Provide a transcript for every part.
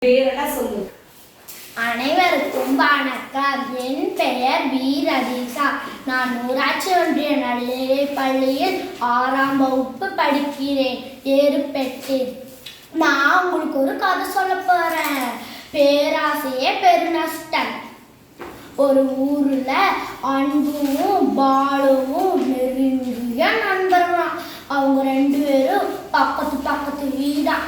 பேரடா சொல்லு. அனைவருக்கும் வணக்கம். என் பெயர் வி ரதீஷா. நான் ஊராட்சி ஒன்றிய நடுநிலைப் பள்ளியில் 6ஆம் வகுப்பு படிக்கிறேன். ஏறுபெட்டு. நான் உங்களுக்கு ஒரு கதை சொல்ல போறேன். பேராசையே பெருநஷ்டம். ஒரு ஊர்ல அன்பும் பாலுவும் நெருங்கிய நண்பர்களாம். அவங்க 2 பேரும் பக்கத்து வீடா.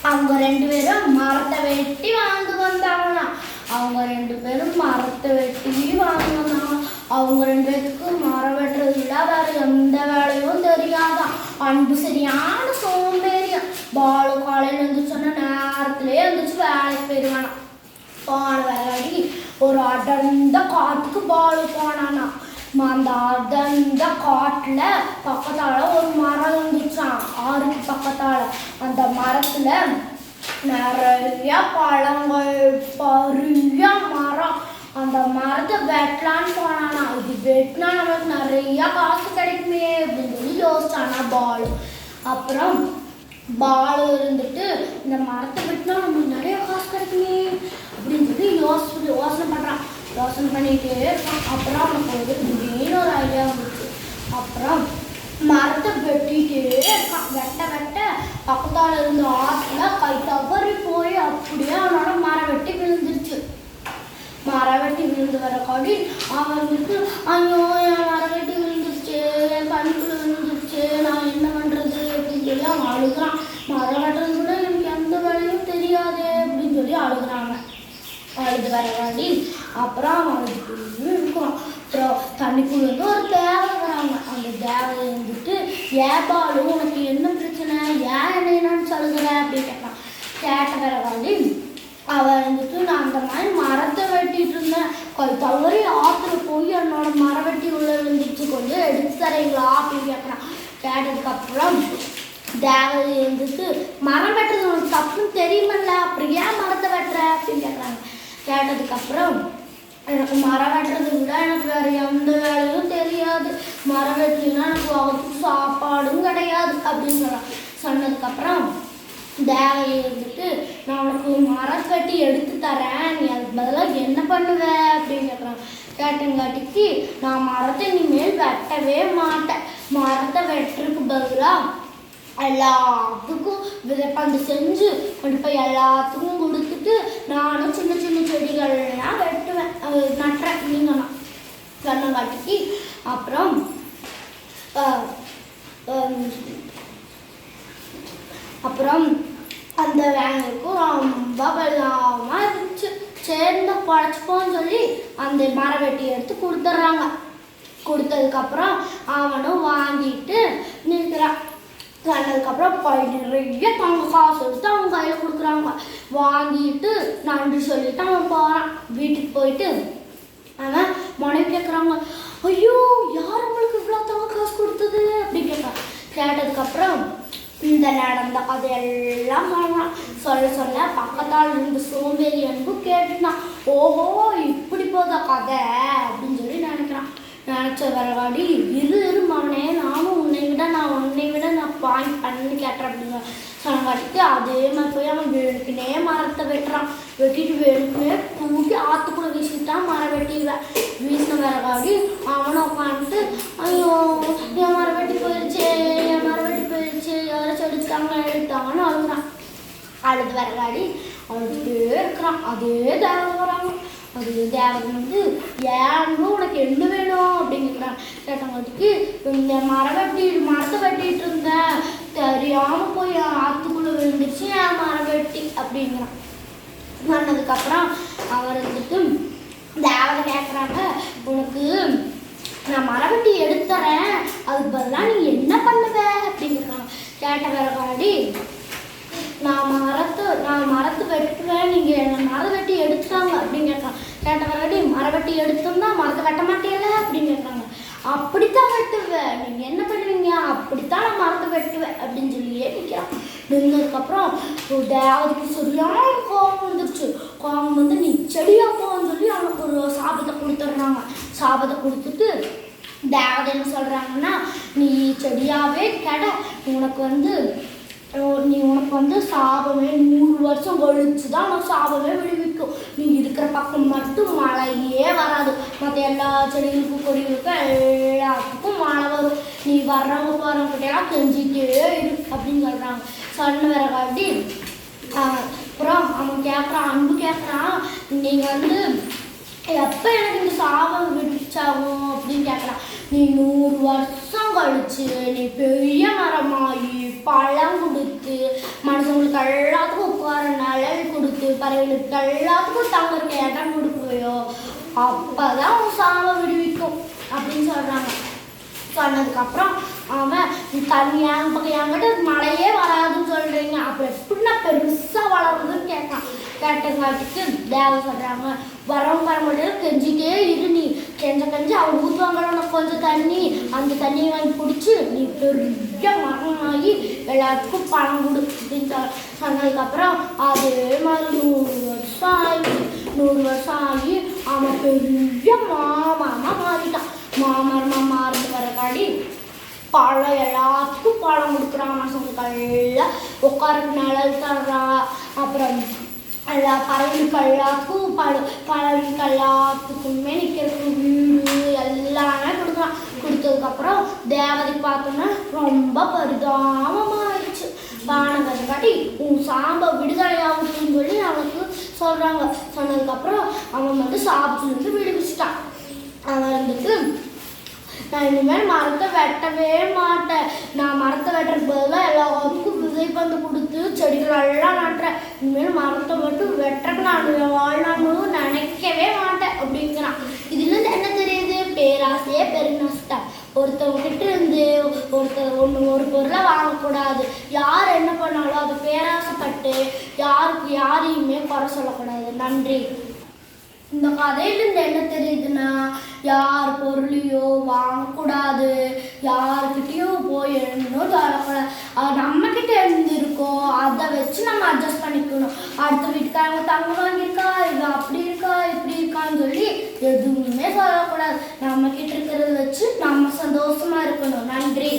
அவங்க 2 பேரும் மரத்தை வெட்டி வாங்கி வந்தாங்களாம். அவங்க 2 பேரும் மரத்தை வெட்டி வாங்கி வந்தாங்க. அவங்க 2 பேருக்கு மரம் வெட்டுறது விட வேற எந்த வேலையும் தெரியாதான். அன்பு சரியான சோம்பேறியா. பாலு காலையில் எழுந்துச்சோன்னா நேரத்திலே எழுந்துச்சு வேலைக்கு போயிடுவானா. போன வேலையாடி ஒரு அடர்ந்த காட்டுக்கு பாலு போனானா. அந்த அடர்ந்த காட்டுல பக்கத்தால ஒரு மரம் இருந்துச்சான். ஆறுக்கு பக்கத்தால. அந்த மரத்துல நிறைய பழங்கள், பெரிய மரம். அந்த மரத்தை வெட்டலான்னு போனானா. இது வெட்டினா நமக்கு நிறைய காசு கிடைக்குமே அப்படின்னு சொல்லி யோசிச்சானா பாலு. அப்புறம் பாலு இருந்துட்டு இந்த மரத்தை வெட்டினா நமக்கு நிறைய காசு கிடைக்குமே அப்படின்னு சொல்லி யோசனை பண்றான். யோசனை பண்ணிட்டே இருக்கான். அப்புறம் அவனுக்கு ஒரு திடீர்னு ஒரு ஐடியா வந்துச்சு. அப்புறம் மரத்தை வெட்டிட்டே இருக்கான். வெட்ட பக்கத்தால இருந்த ஆற்றுல கை தவறி போய் அப்படியே அவனோட மரம் வெட்டி விழுந்துருச்சு. மரம் வெட்டி விழுந்து வர காடி அவனுக்கு ஐயோ என் மரம் வெட்டி விழுந்துருச்சு, என் கண்ணுக்குள்ள விழுந்துருச்சு, நான் என்ன பண்றது அப்படின்னு சொல்லி அவன் அழுகுறான். மரம் வெட்டுறது கூட எனக்கு எந்த வேலையும் தெரியாது அப்படின்னு சொல்லி அழுகுறாங்க. அழுது வர காடி அப்புறம் அவன் அழுதுக்குள்ளே இருக்கான். அப்புறம் தண்ணிக்குள்ள இருந்து ஒரு தேவை வராங்க. அந்த தேவை இருந்துட்டு ஏபாலு உனக்கு என்ன பிரச்சனை, ஏன் என்னன்னு சொல்லுகிற அப்படின்னு கேட்பான். கேட்ட வர காடி அவன் வந்துட்டு நான் அந்த மாதிரி மரத்தை வெட்டிட்டு இருந்தேன், தவறி ஆற்றுல போய் என்னோட மரம் வெட்டி உள்ள இருந்துச்சு, கொஞ்சம் எடுத்து தரீங்களா அப்படின்னு கேட்குறான். கேட்டதுக்கப்புறம் தேவை இருந்துட்டு மரம் வெட்டுறது உனக்கு தப்புன்னு தெரியுமில்ல, அப்புறம் ஏன் மரத்தை வெட்டுற அப்படின்னு கேட்குறாங்க. கேட்டதுக்கப்புறம் எனக்கு மரம் வெட்டுறதை விட எனக்கு வேறு எந்த வேலையும் தெரியாது, மரம் வெட்டினா எனக்கு அவருக்கு சாப்பாடும் கிடையாது அப்படின்னு சொல்கிறான். சொன்னதுக்கப்புறம் தேவை இருந்துட்டு நான் உனக்கு மரத்தை வெட்டி எடுத்து தரேன், நீ அதுக்கு பதிலாக என்ன பண்ணுவ அப்படின்னு கேட்குறான். கேட்டங்காட்டிக்கு நான் மரத்தை இனிமேல் வெட்டவே மாட்டேன், மரத்தை வெட்டுறதுக்கு பதிலாக எல்லாத்துக்கும் விதைப்பந்து செஞ்சு கொண்டு போய் எல்லாத்துக்கும் கொடுத்துட்டு நானும் சின்ன சின்ன செடிகள்லாம் வெட்டுவேன், நட்டுறேன் நீங்கன்னா சொன்னங்காட்டிக்கு. அப்புறம் அப்புறம் அந்த வேலைக்கும் ரொம்ப வெள்ளாமல் இருந்துச்சு. சேர்ந்து பழச்சிப்போன்னு சொல்லி அந்த மரம் வெட்டி எடுத்து கொடுத்துட்றாங்க. கொடுத்ததுக்கப்புறம் அவனும் வாங்கிட்டு நிற்கிறான். சொன்னதுக்கப்புறம் நிறைய தங்க காசு எடுத்து அவன் கையில் கொடுக்குறாங்க. வாங்கிட்டு நன்றி சொல்லிட்டு அவன் போகிறான். வீட்டுக்கு போயிட்டு அவன் மனைவி கேட்குறாங்க, ஐயோ யார் உங்களுக்கு இவ்வளோ தங்க காசு கொடுத்தது அப்படின்னு கேட்குறான். கேட்டதுக்கப்புறம் இந்த நடந்த கதையெல்லாம் சொல்ல பக்கத்தால் இருந்து சோம்பேறி அன்பு கேட்டுனான். ஓஹோ இப்படி போதா கதை அப்படின்னு சொல்லி நினைக்கிறான். நினச்ச வரவாடி இரு மவனே, நான் உன்னை விட நான் பாயிண்ட் பண்ணி கேட்டுறேன் அப்படிங்க சொன்னங்காட்டிக்கு அதே மாதிரி போய் அவன் வெளுக்குனே மரத்தை வெட்டுறான். வெட்டிட்டு வெளுக்குனே தூக்கி ஆற்றுக்குள்ள வீசிட்டான். மரம் வெட்டிடுவேன். வீசின வரவாடி அவனை உட்காந்துட்டு ஐயோ என் மரம் வெட்டி போயிடுச்சு, யாராச்சும் எடுத்தாங்கன்னு அழுகுறான். அழுது வரவாடி அழுதுட்டே இருக்கிறான். அதே தேவதை வராங்க. அது தேவதை வந்து ஏன்னு உனக்கு என்ன வேணும் அப்படின்னு கேட்குறான். கேட்டங்காட்டிக்கு இந்த மரத்தை வெட்டிட்டு இருந்தேன், தெரியாமல் போய் ஆற்றுக்குள்ளே விழுந்துருச்சு, என் மரம் வெட்டி அப்படிங்கிறான். சொன்னதுக்கப்புறம் அவர் வந்துட்டு தேவதை கேட்குறாங்க, உனக்கு நான் மரம் வெட்டி எடுத்துறேன், அதுக்கு பதிலாக நீ என்ன பண்ணுவ அப்படிங்கிறாங்க. கேட்ட வரகாடி நான் மரத்தை வெட்டுவேன், நீங்கள் என்னை மரம் வெட்டி எடுத்துட்டாங்க அப்படின்னு கேட்குறான். கேட்ட வரகாடி மரம் வெட்டி எடுத்தோம்னா மரத்தை வெட்ட மாட்டேல அப்படின்னு கேட்குறாங்க. அப்படித்தான் வெட்டுவேன், நீங்கள் என்ன பண்ணுவீங்க, அப்படித்தான் நான் மரத்தை வெட்டுவேன் அப்படின்னு சொல்லியே நிற்கிறான். நின்றதுக்கப்புறம் தேவதைக்கு சரியான கோபம் வந்துருச்சு. கோபம் வந்து நீ செடியாக போன்னு சொல்லி அவனுக்கு ஒரு சாபத்தை கொடுத்துட்றாங்க. சாபத்தை கொடுத்துட்டு தேவதை என்ன சொல்கிறாங்கன்னா, நீ செடியாகவே உனக்கு வந்து நீ உனக்கு வந்து சாபமே 100 வருஷம் கழிச்சு தான் உனக்கு சாபமே விடுவிக்கும். நீ இருக்கிற பக்கம் மட்டும் மழையே வராது. மற்ற எல்லா செடிகளுக்கும் கொடிகளுக்கும் எல்லாத்துக்கும் மழை வரும். நீ வர்றவங்க போகிறவங்கிட்டலாம் கெஞ்சிட்டே இரு அப்படின்னு சொல்கிறாங்க. சொன்ன வேற காட்டி அப்புறம் அவன் கேட்குறான், அன்பு கேட்குறான், நீங்கள் வந்து எப்போ எனக்கு இந்த சாபம் விடுச்சாகும் அப்படின்னு கேட்குறான். நீ 100 வருஷம் கழிச்சு நீ பெரிய மரமாகி பழம் கொடுத்து மனுஷங்களுக்கு எல்லாத்துக்கும் உட்கார நிழல் கொடுத்து பறவைகளுக்கு எல்லாத்துக்கும் தங்கறதுக்கு இடம் கொடுக்குவையோ அப்போதான் உன் சாபம் விடுவிக்கும் அப்படின்னு சொல்கிறாங்க. சொன்னதுக்கப்புறம் அவன் தண்ணி என்கிட்ட மழையே வராதுன்னு சொல்கிறீங்க, அப்புறம் எப்படின்னா பெருசாக வளருதுன்னு கேட்டங்காட்டிக்கு தேவை சொல்கிறாங்க, வரவங்க வர முடியாது கெஞ்சிட்டே இரு, நீ கெஞ்ச அவங்க ஊற்றுவாங்க உனக்கு கொஞ்சம் தண்ணி, அந்த தண்ணியை வாங்கி பிடிச்சி நீ பெரிய மரமாகி எல்லாத்துக்கும் பணம் கொடு அப்படின்னு சொன்னதுக்கப்புறம் அதே மாதிரி 100 வருஷம் ஆயிடுச்சு. 100 வருஷம் ஆகி அவன் பெரிய மாமரமாக மாறிட்டான். மாமரமாக மாறிட்டு வரக்காடி பழம் எல்லாத்துக்கும் பழம் கொடுக்குறான். மனுஷங்களுக்கு எல்லாம் உட்காரக்கு நிழல் தர்றான். அப்புறம் எல்லா பறவைகளுக்கு எல்லாத்துக்கும் பழங்களுக்கு எல்லாத்துக்குமே நிற்கிறதுக்கு வீடு எல்லாமே கொடுக்குறான். கொடுத்ததுக்கப்புறம் தேவதை பார்த்தோன்னா ரொம்ப பரிதாபமாகிடுச்சு. பானகங்காட்டி உன் சாம்பை விடுதலை ஆகுதுன்னு சொல்லி அவனுக்கு சொல்கிறாங்க. சொன்னதுக்கப்புறம் அவன் வந்து சாபத்துலேருந்து விடுவிச்சிட்டான். அவன் வந்துட்டு நான் இனிமேல் மரத்தை வெட்டவே மாட்டேன், நான் மரத்தை வெட்டுறதுக்கு பதிலாக எல்லாத்துக்கும் விதைப்பந்து கொடுத்து செடிகள் எல்லாம் நட்டுறேன், இனிமேல் மரத்தை மட்டும் வெட்டுறக்கு நான் வாழணும்னு நினைக்கவே மாட்டேன் அப்படிங்கிறான். இதுலேருந்து என்ன தெரியுது? பேராசையே பெருநஷ்டம். ஒருத்தவங்கிட்ட இருந்து ஒரு பொருளை வாங்கக்கூடாது. யார் என்ன பண்ணாலும் அதை பேராசைப்பட்டு யாரையுமே குறை சொல்லக்கூடாது. நன்றி. இந்த கதையிலேருந்து என்ன தெரியுதுன்னா, யார் பொருளையோ வாங்கக்கூடாது, யாருக்கிட்டேயும் போய் இன்னும் தரக்கூடாது. நம்மக்கிட்ட இருந்து இருக்கோ அதை வச்சு நம்ம அட்ஜஸ்ட் பண்ணிக்கணும். அடுத்த வீட்டுக்காரங்க தங்கம் வாங்கியிருக்கா, இது அப்படி இருக்கா இப்படி இருக்கான்னு சொல்லி எதுவுமே சொல்லக்கூடாது. நம்மக்கிட்ட இருக்கிறத வச்சு நம்ம சந்தோஷமாக இருக்கணும். நன்றி.